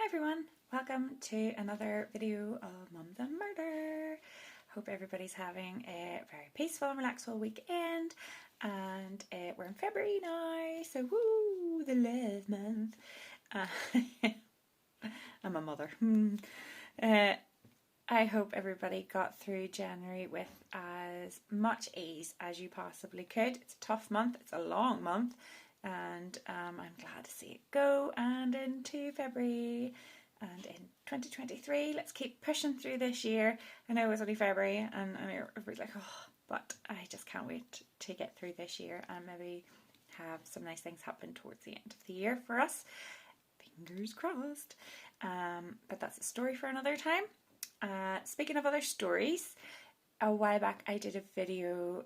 everyone, welcome to another video of Mums and Murder. Hope everybody's having a very peaceful and relaxful weekend, and we're in February now, so woo, the love month. I'm a mother. I hope everybody got through January with as much ease as you possibly could. It's a tough month, it's a long month, and I'm glad to see it go, and into February and in 2023. Let's keep pushing through this year. I know it's only February and everybody's like, oh, but I just can't wait to get through this year and maybe have some nice things happen towards the end of the year for us. Fingers crossed. But that's a story for another time. Speaking of other stories, a while back I did a video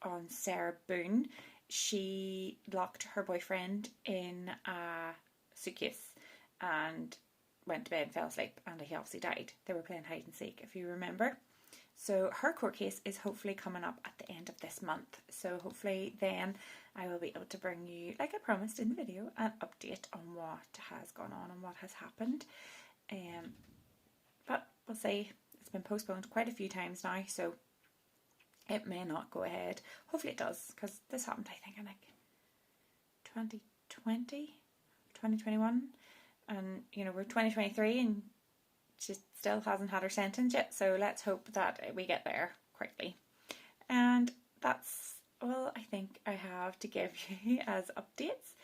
on Sarah Boone. She locked her boyfriend in a suitcase and went to bed and fell asleep, and he obviously died. They were playing hide and seek, if you remember. So her court case is hopefully coming up at the end of this month. So hopefully then I will be able to bring you, like I promised in the video, an update on what has gone on and what has happened. But we'll see. It's been postponed quite a few times now, so it may not go ahead. Hopefully it does, because this happened, I think, in like 2020, 2021. And, you know, we're 2023 and she still hasn't had her sentence yet. So let's hope that we get there quickly. And that's all I think I have to give you as updates.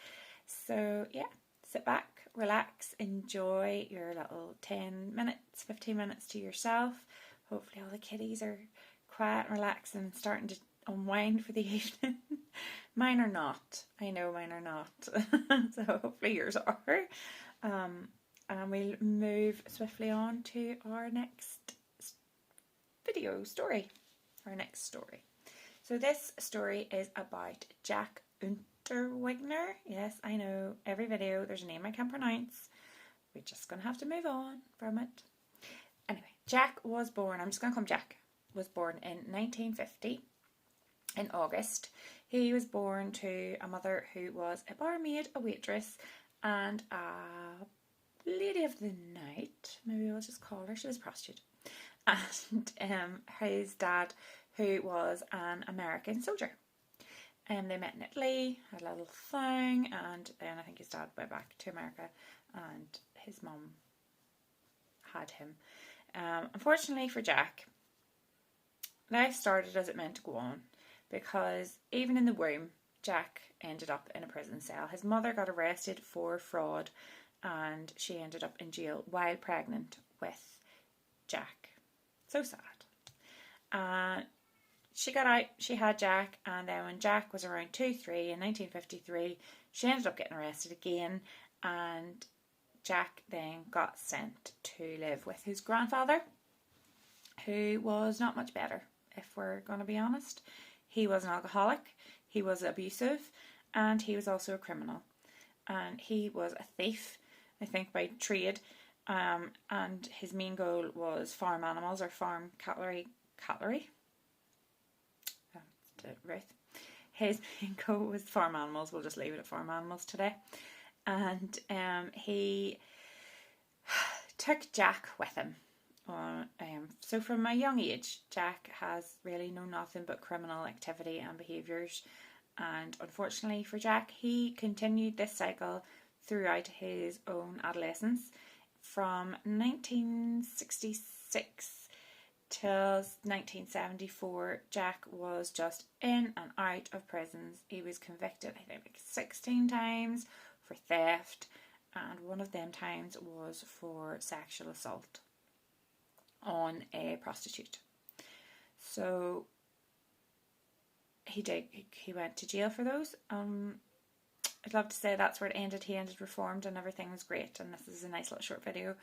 So yeah, sit back, relax, enjoy your little 10 minutes, 15 minutes to yourself. Hopefully all the kiddies are quiet and relaxed and starting to unwind for the evening. Mine are not. I know mine are not. So hopefully yours are. And we'll move swiftly on to our next story. So this story is about Jack Unterweger. Yes, I know, every video there's a name I can't pronounce. We're just going to have to move on from it. Anyway, Jack was born, I'm just going to call him Jack, was born in 1950 in August. He was born to a mother who was a barmaid, a waitress, and a lady of the night, maybe we'll just call her. She was a prostitute. And his dad, who was an American soldier. And they met in Italy, had a little thing, and then I think his dad went back to America and his mum had him. Unfortunately for Jack, life started as it meant to go on, because even in the womb, Jack ended up in a prison cell. His mother got arrested for fraud and she ended up in jail while pregnant with Jack. So sad. She got out, she had Jack, and then when Jack was around 2-3 in 1953, she ended up getting arrested again, and Jack then got sent to live with his grandfather, who was not much better, if we're going to be honest. He was an alcoholic, he was abusive, and he was also a criminal. And he was a thief, I think, by trade, and his main goal was farm animals, or farm cattle. Ruth. His main goal was farm animals. We'll just leave it at farm animals today. And he took Jack with him. So from a young age, Jack has really known nothing but criminal activity and behaviours. And unfortunately for Jack, he continued this cycle throughout his own adolescence. From 1966 till 1974, Jack was just in and out of prisons. He was convicted, I think, like 16 times for theft, and one of them times was for sexual assault on a prostitute. So he went to jail for those. I'd love to say that's where it ended. He ended reformed and everything was great, and this is a nice little short video.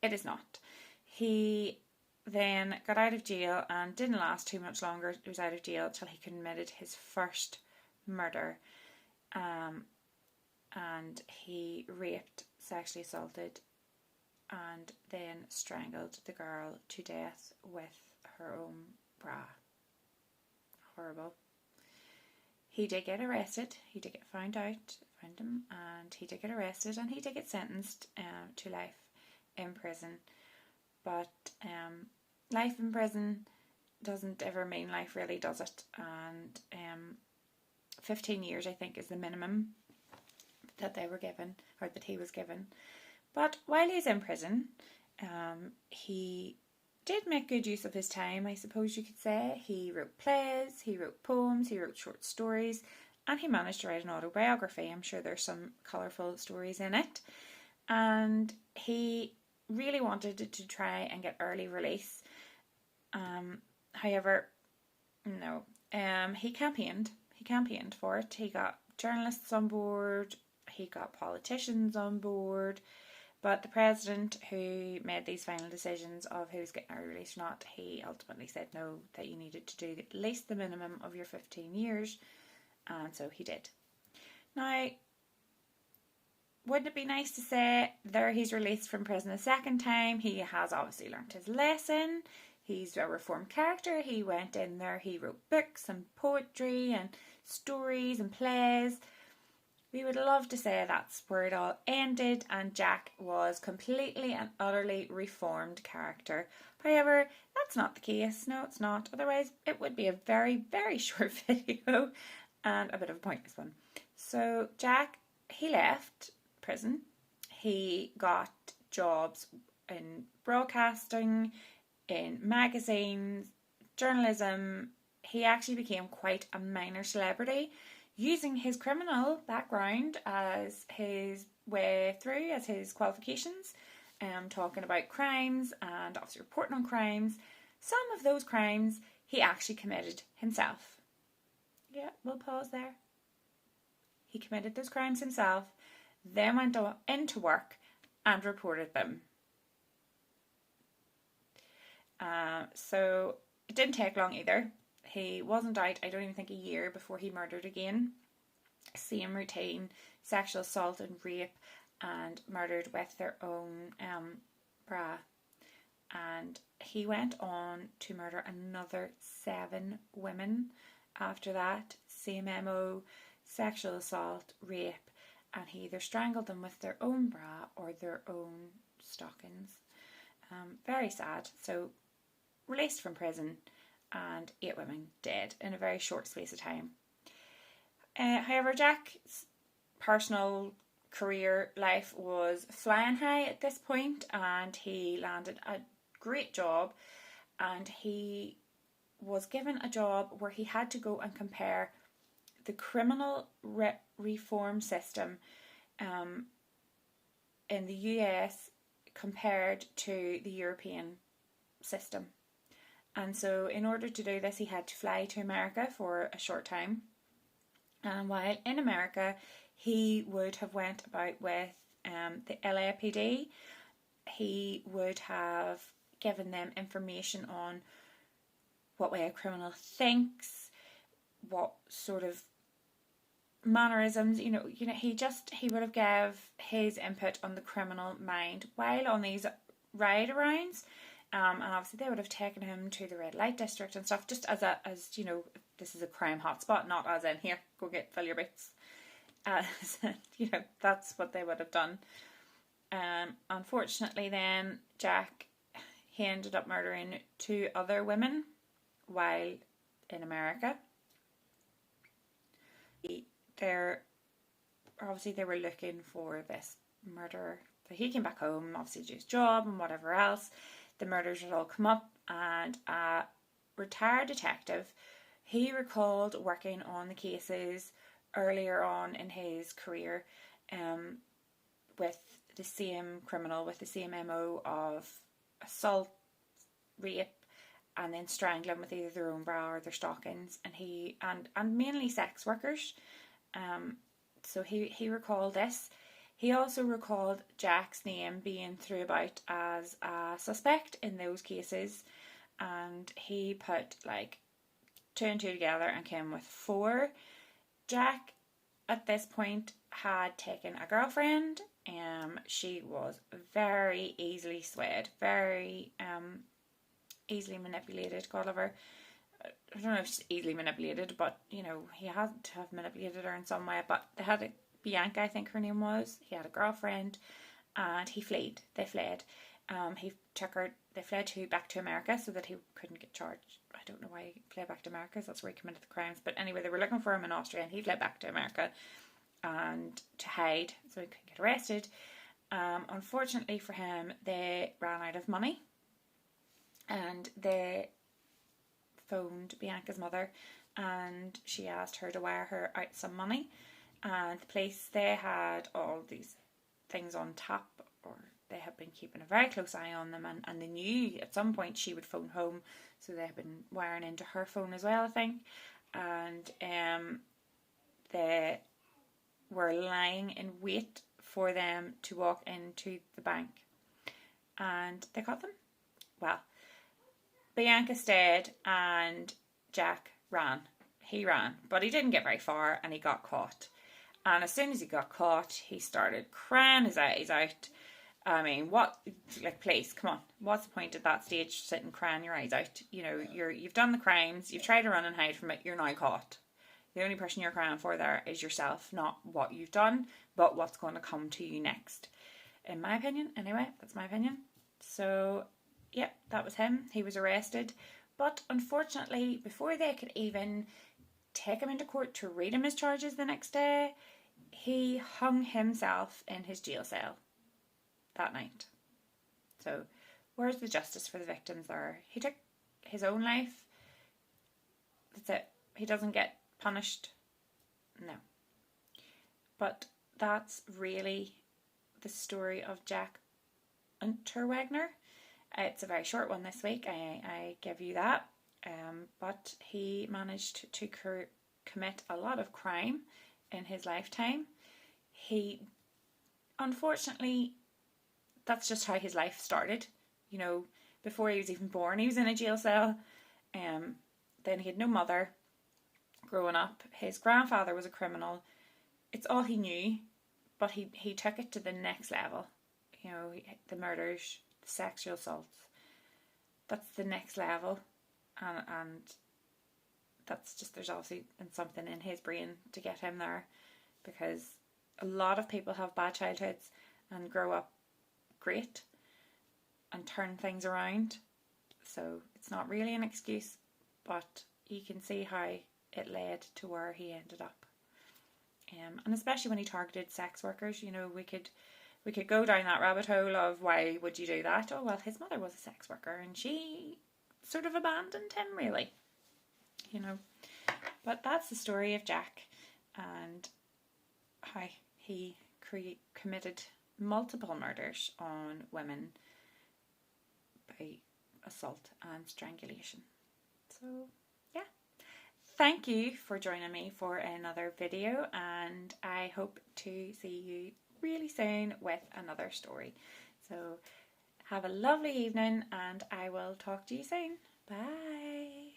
It is not. He then got out of jail and didn't last too much longer. He was out of jail till he committed his first murder, and he raped, sexually assaulted, and then strangled the girl to death with her own bra. Horrible. He did get arrested. He did get found out found him, and he did get arrested, and he did get sentenced to life in prison. But life in prison doesn't ever mean life, really, does it? And 15 years, I think, is the minimum that they were given, or that he was given. But while he's in prison, he did make good use of his time, I suppose you could say. He wrote plays, he wrote poems, he wrote short stories, and he managed to write an autobiography. I'm sure there's some colourful stories in it. And he really wanted to try and get early release. However, no. He campaigned. He campaigned for it. He got journalists on board. He got politicians on board. But the president, who made these final decisions of who's getting early release or not, he ultimately said no, that you needed to do at least the minimum of your 15 years. And so he did. Now, wouldn't it be nice to say there he's released from prison a second time? He has obviously learnt his lesson. He's a reformed character. He went in there, he wrote books and poetry and stories and plays. We would love to say that's where it all ended and Jack was completely and utterly reformed character. However, that's not the case. No, it's not. Otherwise, it would be a very, very short video and a bit of a pointless one. So Jack, he left prison. He got jobs in broadcasting, in magazines, journalism. He actually became quite a minor celebrity, using his criminal background as his way through, as his qualifications, talking about crimes and obviously reporting on crimes. Some of those crimes he actually committed himself. Yeah, we'll pause there. He committed those crimes himself, then went into work and reported them. So it didn't take long either. He wasn't out, I don't even think, a year before he murdered again. Same routine, sexual assault and rape, and murdered with their own bra. And he went on to murder another 7 women after that. Same MO, sexual assault, rape, and he either strangled them with their own bra or their own stockings. Very sad. So, released from prison, and 8 women dead in a very short space of time. However, Jack's personal career life was flying high at this point, and he landed a great job, and he was given a job where he had to go and compare the criminal reform system in the US compared to the European system. And so in order to do this, he had to fly to America for a short time. And while in America, he would have went about with the LAPD. He would have given them information on what way a criminal thinks, what sort of mannerisms, he would have gave his input on the criminal mind while on these ride-arounds. And obviously they would have taken him to the red light district and stuff, just as this is a crime hotspot, not as in, here, fill your boots. That's what they would have done. Unfortunately then, Jack, he ended up murdering 2 other women while in America. They were looking for this murderer. So he came back home, obviously to do his job and whatever else. The murders had all come up, and a retired detective, he recalled working on the cases earlier on in his career with the same criminal, with the same MO of assault, rape, and then strangling with either their own bra or their stockings, and mainly sex workers. So he recalled this. He also recalled Jack's name being thrown about as a suspect in those cases, and he put 2 and 2 together and came with 4. Jack at this point had taken a girlfriend. She was very easily swayed, very easily manipulated. God love her. I don't know if she's easily manipulated, but he had to have manipulated her in some way. But they had to Bianca, I think her name was. He had a girlfriend, and he fled. They fled. He took her. They fled back to America so that he couldn't get charged. I don't know why he fled back to America. That's where he committed the crimes. But anyway, they were looking for him in Austria, and he fled back to America and to hide so he couldn't get arrested. Unfortunately for him, they ran out of money, and they phoned Bianca's mother, and she asked her to wire her out some money. And the police, they had all these things on tap, or they had been keeping a very close eye on them, and they knew at some point she would phone home, so they had been wiring into her phone as well, I think. And they were lying in wait for them to walk into the bank, and they caught them. Well, Bianca stayed and Jack ran. He ran, but he didn't get very far, and he got caught. And as soon as he got caught, he started crying his eyes out. I mean, please, come on. What's the point at that stage, sitting crying your eyes out? You know, you've done the crimes, you've tried to run and hide from it, you're now caught. The only person you're crying for there is yourself, not what you've done, but what's going to come to you next. In my opinion, anyway, that's my opinion. So, yep, that was him. He was arrested. But unfortunately, before they could even take him into court to read him his charges the next day, he hung himself in his jail cell that night. So, where's the justice for the victims there? He took his own life. That's it. He doesn't get punished. No. But that's really the story of Jack Unterweger. It's a very short one this week, I give you that. But he managed to commit a lot of crime in his lifetime. He, unfortunately, that's just how his life started. You know, before he was even born, he was in a jail cell. Then he had no mother growing up. His grandfather was a criminal. It's all he knew, but he took it to the next level. You know, the murders, the sexual assaults. That's the next level. And that's just, there's obviously something in his brain to get him there, because a lot of people have bad childhoods and grow up great and turn things around. So it's not really an excuse, but you can see how it led to where he ended up. And especially when he targeted sex workers, you know, we could go down that rabbit hole of why would you do that? Oh, well, his mother was a sex worker and she sort of abandoned him, really. You know, but that's the story of Jack and how he committed multiple murders on women by assault and strangulation. So, yeah. Thank you for joining me for another video, and I hope to see you really soon with another story. So, have a lovely evening, and I will talk to you soon. Bye.